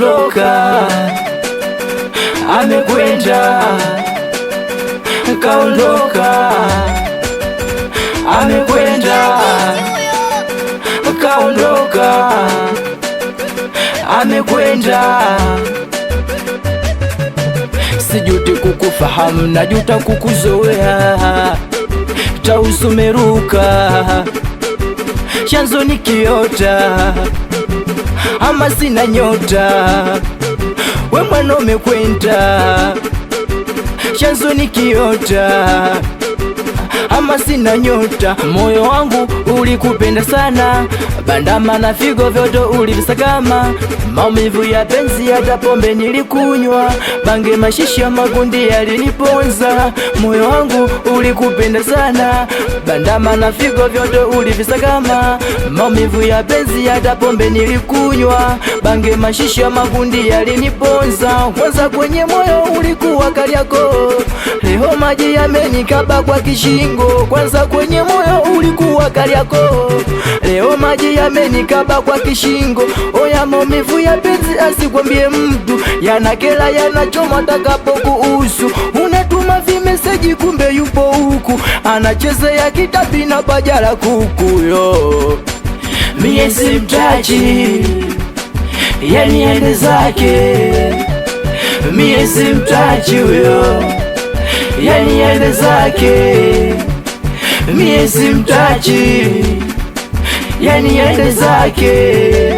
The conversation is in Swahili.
kaondoka, amekwenda, kaondoka, amekwenda, kaondoka, amekwenda. Sijuti kukufahamu, najuta kukuzoea, tausumeruka, chanzo ni kiota, ama sina nyota, we mwana umekwenda, chanzo ni kiota, ama sina nyota. Moyo wangu ulikupenda sana, bandama na figo vyote ulivisakama. Maumivu ya penzi hata pombe nilikunywa, bange mashisha makundi yaliniponza. Moyo wangu ulikupenda sana, bandama na figo vyote ulivisakama. Maumivu ya penzi hata pombe nilikunywa, bange mashisha makundi yaliniponza. Kwanza kwenye moyo ulikuwa Kariakoo, leo maji yamenikaba kwa kishingo. Kwanza kwenye moyo ulikuwa Kariakoo, leo maji yamenikaba kwa kishingo. Oya, maumivu ya penzi asikwambie mtu, yanakela yanachoma takapokuhusu. Unatuma vimeseji kumbe yupo huku, anachezea kitabi na paja la kuku. Yo, mie simtaji, yani ende zake. Mie simtaji huyo, yani ende zake. Mie simtaji, yani ende zake.